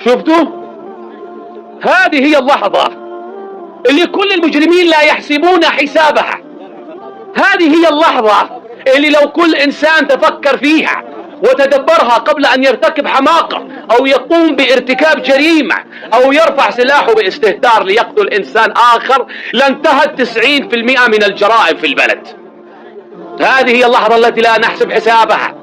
شفتوا؟ هذه هي اللحظة اللي كل المجرمين لا يحسبون حسابها. هذه هي اللحظة اللي لو كل إنسان تفكر فيها وتدبرها قبل أن يرتكب حماقة أو يقوم بارتكاب جريمة أو يرفع سلاحه باستهتار ليقتل إنسان آخر لانتهت 90% من الجرائم في البلد. هذه هي اللحظة التي لا نحسب حسابها،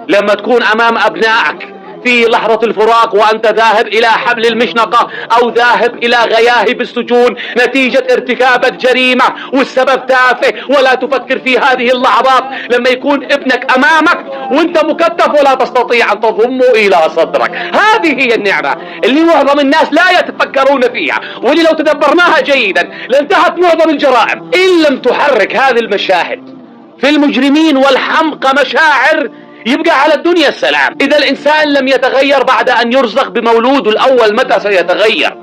لما تكون أمام أبنائك في لحظة الفراق وأنت ذاهب إلى حبل المشنقة أو ذاهب إلى غياهب السجون نتيجة ارتكاب جريمة والسبب تافه، ولا تفكر في هذه اللحظات لما يكون ابنك أمامك وأنت مكتف ولا تستطيع أن تضمه إلى صدرك. هذه هي النعمة اللي معظم الناس لا يتفكرون فيها، واللي لو تدبرناها جيدا لانتهت معظم الجرائم. إن لم تحرك هذه المشاهد في المجرمين والحمقى مشاعر يبقى على الدنيا السلام. إذا الإنسان لم يتغير بعد أن يرزق بمولوده الأول متى سيتغير؟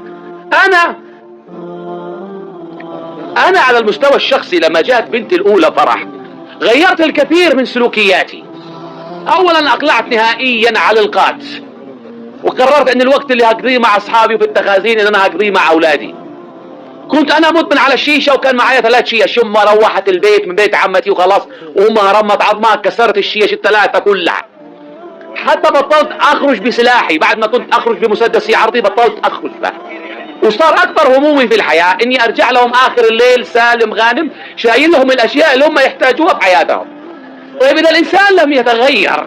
أنا على المستوى الشخصي لما جاءت بنتي الأولى فرح غيرت الكثير من سلوكياتي. أولا أقلعت نهائيا على القات، وقررت أن الوقت اللي هقضيه مع أصحابي في التخازين أن أنا هقضيه مع أولادي. كنت أنا مدمن على الشيشة وكان معايا 3 شيش، أمها روحت البيت من بيت عمتي وخلاص وأمها رمت عظمات كسرت الشيش ال3 كلها. حتى بطلت أخرج بسلاحي، بعد ما كنت أخرج بمسدسي عرضي بطلت أخرج به. وصار أكبر همومي في الحياة إني أرجع لهم آخر الليل سالم غانم شايل لهم الأشياء اللي هم يحتاجوها في حياتهم. طيب إذا الإنسان لم يتغير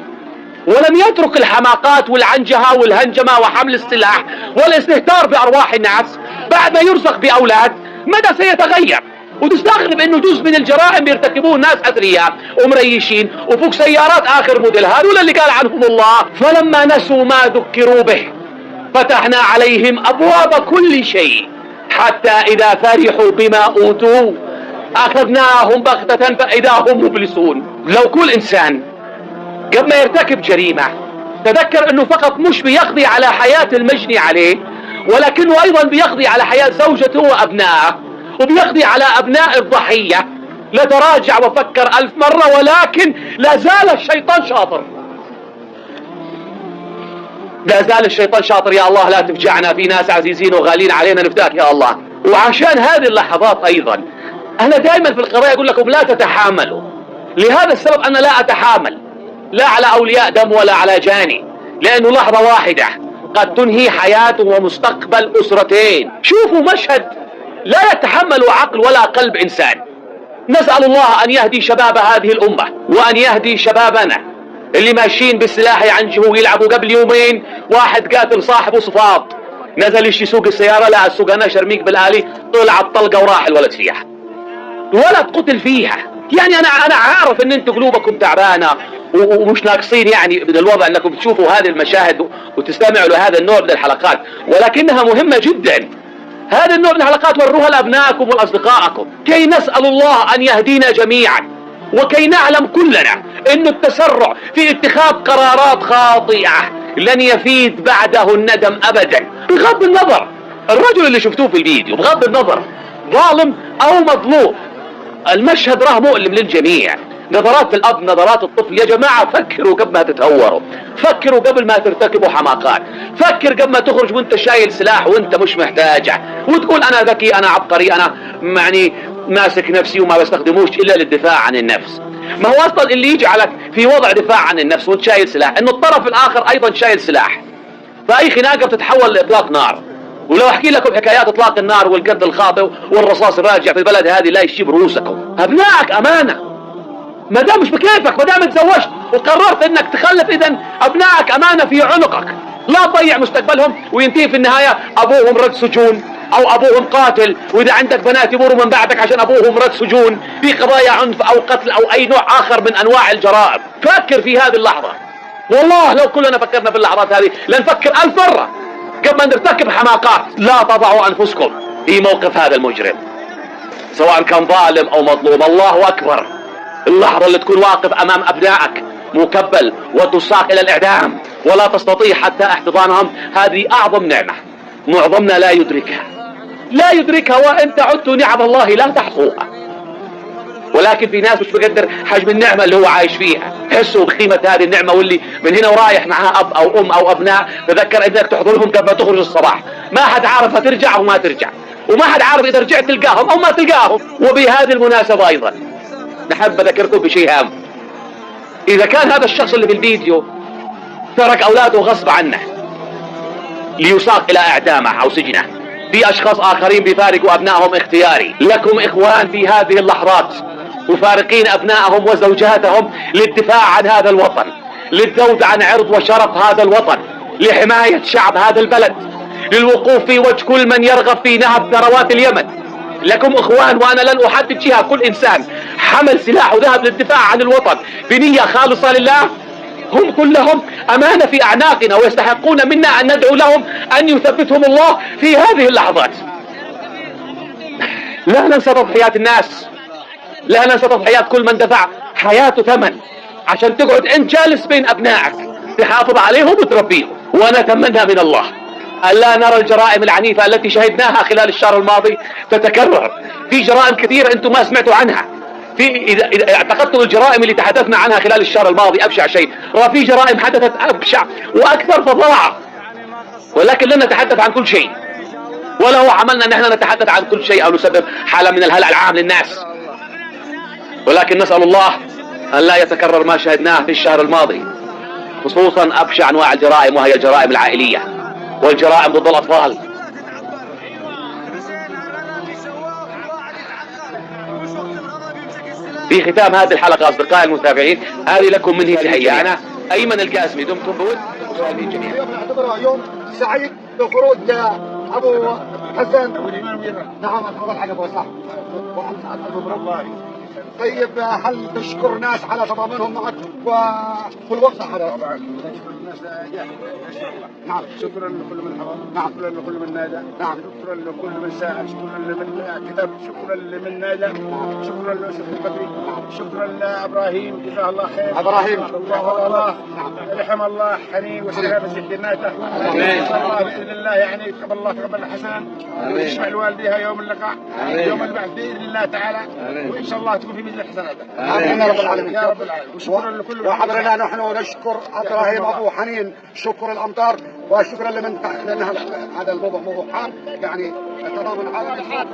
ولم يترك الحماقات والعنجهة والهنجمة وحمل السلاح والاستهتار بأرواح الناس بعد ما يرزق بأولاد، متى سيتغير؟ وتستغرب انه جزء من الجرائم بيرتكبوه ناس اثرياء ومريشين وفوق سيارات اخر موديل، هذول اللي قال عنهم الله فلما نسوا ما ذكروا به فتحنا عليهم ابواب كل شيء حتى اذا فرحوا بما اوتوا اخذناهم بغتة فاذا هم مبلسون. لو كل انسان قبل ما يرتكب جريمة تذكر انه فقط مش بيقضي على حياة المجني عليه، ولكنه ايضا بيقضي على حياة زوجته وابنائه وبيقضي على ابناء الضحية، لتراجع وفكر 1000 مرة، ولكن لا زال الشيطان شاطر. لا زال الشيطان شاطر. يا الله لا تفجعنا في ناس عزيزين وغالين علينا نفداك يا الله. وعشان هذه اللحظات ايضا انا دائما في القراءة اقول لكم لا تتحاملوا. لهذا السبب انا لا اتحامل لا على اولياء دم ولا على جاني، لانه لحظة واحدة قد تنهي حياة ومستقبل اسرتين. شوفوا مشهد لا يتحمل عقل ولا قلب انسان. نسأل الله ان يهدي شباب هذه الامة وان يهدي شبابنا اللي ماشيين بالسلاح يعنجهوا ويلعبوا. قبل يومين واحد قاتل صاحبه صفاط، نزل يشي سوق السيارة لا السوق نشر ميك بالآلي، طلع الطلقة وراح الولد فيها. الولد قتل فيها. يعني انا عارف ان انتم قلوبكم تعبانة ومش ناقصين يعني من الوضع انكم تشوفوا هذه المشاهد وتستمعوا لهذا النوع من الحلقات، ولكنها مهمة جدا. هذا النوع من الحلقات وروها لأبنائكم ولأصدقائكم كي نسأل الله أن يهدينا جميعا، وكي نعلم كلنا أن التسرع في اتخاذ قرارات خاطئة لن يفيد بعده الندم أبدا. بغض النظر الرجل اللي شفتوه في الفيديو، بغض النظر ظالم أو مظلوم، المشهد راه مؤلم للجميع. نظرات الأب نظرات الطفل. يا جماعة فكروا قبل ما تتهوروا، فكروا قبل ما ترتكبوا حماقات، فكر قبل ما تخرج وانت شايل سلاح وانت مش محتاجه وتقول انا ذكي انا عبقري انا يعني ماسك نفسي وما بستخدموش الا للدفاع عن النفس. ما هو اصلا اللي يجعلك في وضع دفاع عن النفس وانت شايل سلاح انه الطرف الاخر ايضا شايل سلاح، فاي خناقه بتتحول لاطلاق نار. ولو احكي لكم حكايات اطلاق النار والقتل الخاطئ والرصاص الراجع في البلد هذه لا يشيب رؤوسكم. ابنائك امانه، ما دام مش بكيفك، ما دام تزوجت وقررت انك تخلف، اذا ابنائك امانه في عنقك، لا تضيع مستقبلهم وينتهي في النهايه ابوهم رد سجون او ابوهم قاتل، واذا عندك بنات يمروا من بعدك عشان ابوهم رد سجون في قضايا عنف او قتل او اي نوع اخر من انواع الجرائم. فكر في هذه اللحظه. والله لو كلنا فكرنا في اللحظات هذه لنفكر 1000 مرة قبل ما نرتكب حماقات. لا تضعوا انفسكم في موقف هذا المجرم سواء كان ظالم او مظلوم. الله اكبر. اللحظة اللي تكون واقف امام ابنائك مكبل وتساق الى الاعدام ولا تستطيع حتى احتضانهم، هذه اعظم نعمة معظمنا لا يدركها وان تعدوا نعم الله لا تحصوها. ولكن في ناس مش بقدر حجم النعمة اللي هو عايش فيها. حسوا بقيمة هذه النعمة، واللي من هنا ورايح معها أب أو أم أو أبناء تذكر إنك تحضرهم قبل ما تخرج الصباح. ما حد عارف هترجع أو ما ترجع، وما حد عارف إذا رجعت تلقاهم أو ما تلقاهم. وبهذه المناسبة أيضا نحب أذكركم بشيء هام. إذا كان هذا الشخص اللي في الفيديو ترك أولاده غصب عنه ليساق إلى إعدامه أو سجنه، في أشخاص آخرين بيفارقوا أبنائهم اختياري. لكم إخوان في هذه اللحظات مفارقين أبنائهم وزوجاتهم للدفاع عن هذا الوطن، للذود عن عرض وشرف هذا الوطن، لحماية شعب هذا البلد، للوقوف في وجه كل من يرغب في نهب ثروات اليمن. لكم إخوان، وأنا لن أحدد جهة، كل إنسان حمل سلاح وذهب للدفاع عن الوطن بنية خالصة لله، هم كلهم أمانة في أعناقنا، ويستحقون منا أن ندعو لهم أن يثبتهم الله في هذه اللحظات. لا ننسى تضحيات الناس، لا ننسى تضحيات كل من دفع حياته ثمن عشان تقعد أنت جالس بين أبنائك تحافظ عليهم وتربيهم. ونتمنى من الله ألا نرى الجرائم العنيفة التي شهدناها خلال الشهر الماضي تتكرر. في جرائم كثيرة أنتم ما سمعتوا عنها. إذا اعتقدتم الجرائم اللي تحدثنا عنها خلال الشهر الماضي أبشع شيء، وفي جرائم حدثت أبشع وأكثر فظاعة، ولكن لن نتحدث عن كل شيء، ولا هو عملنا أن احنا نتحدث عن كل شيء أو نسبب حالة من الهلع العام للناس. ولكن نسأل الله أن لا يتكرر ما شهدناه في الشهر الماضي، خصوصا أبشع أنواع الجرائم وهي الجرائم العائلية والجرائم ضد الأطفال. في ختام هذه الحلقة أصدقائي المتابعين، هذه لكم مني تحية. أنا أيمن القاسمي، دمتم بود وسالمين جميعا. اليوم نعتبره يوم سعيد بخروج أبو حسن. نعم أفضل حاجة أبو صح. طيب هل تشكر ناس على تضامنهم معك وفي الوقت الحدث؟ طبعا نشكر الناس نعم، شكرا لكل من حضر، نعم، شكرا لكل من نادى، نعم، شكرا لكل من ساعد، شكرا لمن كتب، شكرا لمن نادى، شكرا ليوسف البدري، شكرا لابراهيم جزاه الله خير. ابراهيم الله رحم الله حنين وسلامة سكناته. ان شاء الله باذن الله يعني تقبل الله تقبل حسنا، ويشفع لوالديها يوم اللقاء يوم البعث باذن الله تعالى، وان شاء الله تكون في ميزان حسناته. امين يا رب العالمين. يا رب العالمين. وشكرا لكل وحضرنا نحن نشكر ابراهيم ابو حنين شكر الامطار، وشكرا لمن لان هذا الموضوع موضوع حار يعني تضامن على الحال.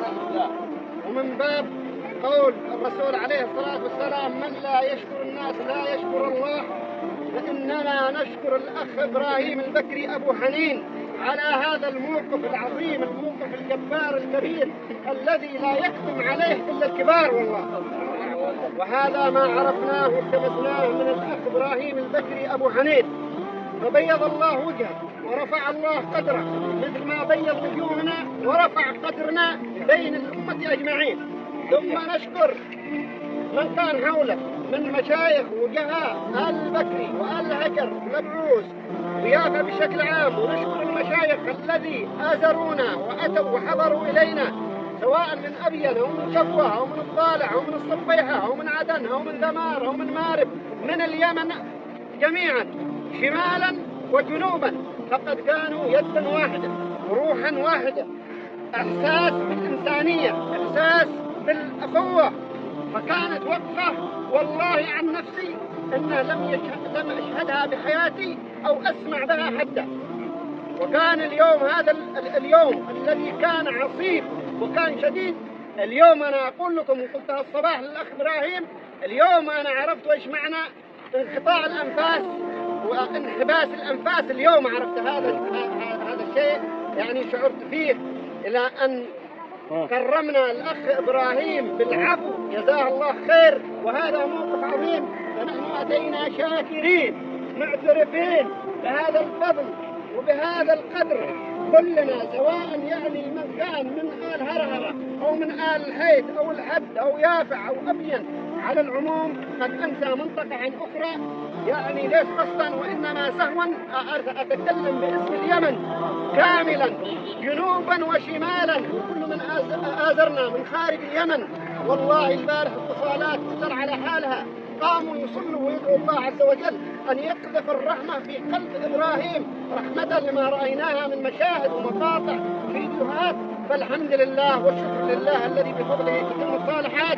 ومن باب قول الرسول عليه الصلاة والسلام: من لا يشكر الناس لا يشكر الله. فإننا نشكر الأخ إبراهيم البكري أبو حنين على هذا الموقف العظيم، الموقف الجبار الكبير الذي لا يكتم عليه إلا الكبار والله. وهذا ما عرفناه والتمسناه من الأخ إبراهيم البكري أبو حنين، فبيض الله وجهه ورفع الله قدره مثل ما بيض وجوهنا ورفع قدرنا بين الأمة أجمعين. ثم نشكر من كان حوله من مشايخ وجهاء آل البكري وآل هجر والمبعوث ويافا بشكل عام، ونشكر المشايخ الذي آزرونا وأتوا وحضروا إلينا سواء من أبين أو من شبوة أو من الضالع أو من الصبيحة أو من عدن أو من ذمار أو من مارب من اليمن جميعا شمالا وجنوبا، فقد كانوا يدا واحدة وروحا واحدة، إحساس بالإنسانية، إحساس بالأخوة. فكانت وقفة والله عن نفسي أنها لم أشهدها بحياتي أو أسمع بها حتى. وكان اليوم هذا اليوم الذي كان عصيب وكان شديد. اليوم أنا أقول لكم وقلتها الصباح للأخ إبراهيم، اليوم أنا عرفت إيش معنى انقطاع الأنفاس وانحباس الأنفاس. اليوم عرفت هذا الشيء، يعني شعرت فيه إلى أن كرمنا الأخ إبراهيم بالعفو جزاه الله خير. وهذا موقف عظيم، فنحن أتينا شاكرين معترفين بهذا الفضل وبهذا القدر كلنا، سواء يعني من كان من آل هرهرة أو من آل الحيد أو الحد أو يافع أو أبين. على العموم قد أنسى منطقة عن أخرى، يعني ليس قصدا وإنما سهوا أتكلم باسم اليمن كاملا جنوبا وشمالا، وكل من آزرنا من خارج اليمن. والله البارح اتصالات تسر على حالها، قاموا يصلوا ويدعوا الله عز وجل أن يقذف الرحمة في قلب إبراهيم رحمة لما رأيناها من مشاهد ومقاطع فيديوهات. فالحمد لله والشكر لله الذي بفضله تتم الصالحات.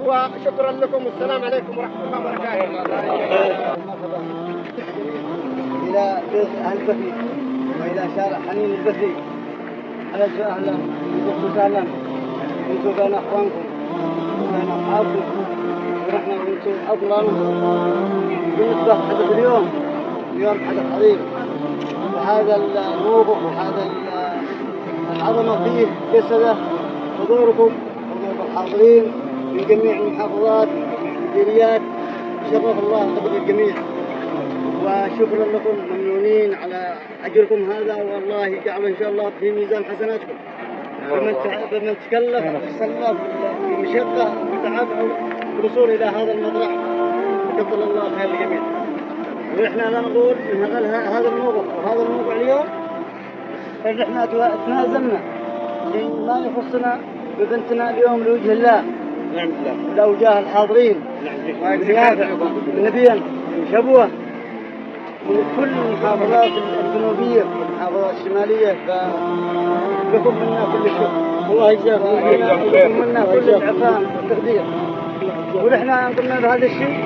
وشكرا لكم والسلام عليكم ورحمة الله وبركاته. إلى بيت أهل بكري وإلى شارع حنين البكري، أهلا وسهلا وسهلا، أنتم بين أخوانكم وبين أصحابكم ونحن وأنتم أفضل. بالنسبة لحدث اليوم حدث عظيم، وهذا الموقف وهذا العظمة فيه جسده حضوركم حضور الحاضرين من جميع المحافظات والمديريات، شرف الله قدر الجميع، وشكرا لكم ممنونين على أجركم هذا، والله يجعله إن شاء الله في ميزان حسناتكم. بمن تكلف وتصلف بمشقة وتعب بالوصول إلى هذا المطرح، وكفل الله خير الجميع. ونحن لا نقول إن هذا الموقف وهذا الموقع اليوم إن احنا تنازلنا ما يخصنا ببنتنا اليوم لوجه الله ولأوجاه الحاضرين نبيا شبوه من كل المحافظات الجنوبية والمحافظات الشمالية، فلكم منا كل شكر، الله يجزاكم، لكم منا كل العفان والتقدير. ونحن قمنا بهذا الشيء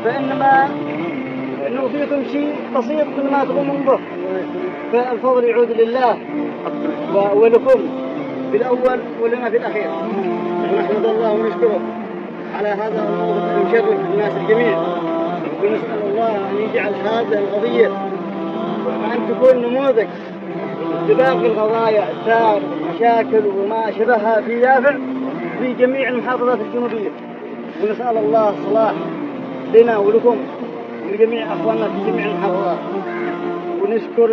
فإنما نوفيكم شيء بسيط كل ما تقومون به، فالفضل يعود لله ولكم بالأول ولنا في الأخير. ونحمد الله ونشكره على هذا الموضوع المشرف للناس الجميع، ونسأل الله أن يجعل هذه القضية أن تكون نموذج لباقي القضايا الثار والمشاكل وما شبهها في دافع في جميع المحافظات الجنوبية. ونسأل الله الصلاح لنا ولكم ولجميع أخواننا في جميع المحافظات. ونشكر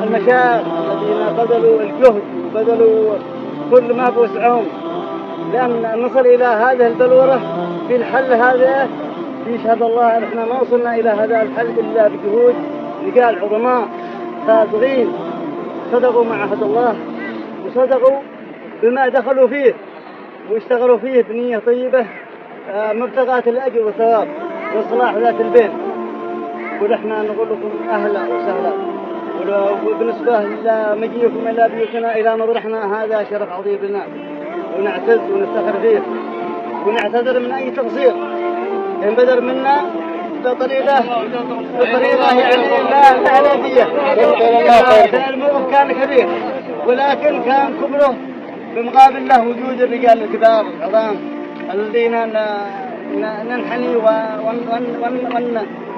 المشايخ الذين بذلوا الجهد وبذلوا كل ما بوسعهم لأن نصل إلى هذه البلورة في الحل هذا. يشهد الله أن احنا ما وصلنا إلى هذا الحل إلا بجهود رجال عظماء صادقين صدقوا مع عهد الله وصدقوا بما دخلوا فيه واشتغلوا فيه بنية طيبة مبتغاة الأجر والثواب وإصلاح ذات البين. ونحن نقول لكم أهلا وسهلا، وبالنسبة لمجيئكم إلى بيوتنا إلى مطرحنا هذا شرف عظيم لنا، ونعتز ونفتخر فيه، ونعتذر من أي تقصير ينبذر منا بطريقة يعني لا نادية. الموقف كان كبير ولكن كان كبره بمقابل له وجود الرجال الكبار العظام الذين ننحني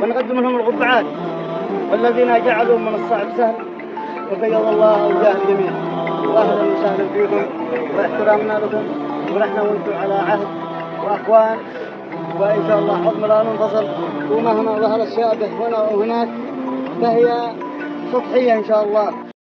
ونقدم لهم القبعات، والذين جعلوا من الصعب سهل وبيض الله وجاه الجميع. واهلا وسهلا فيكم واحترامنا لكم، ونحن وانتم على عهد واخوان، وإن شاء الله حكم لا ننفصل. ومهما ظهر الشابه هنا وهناك فهي سطحية إن شاء الله.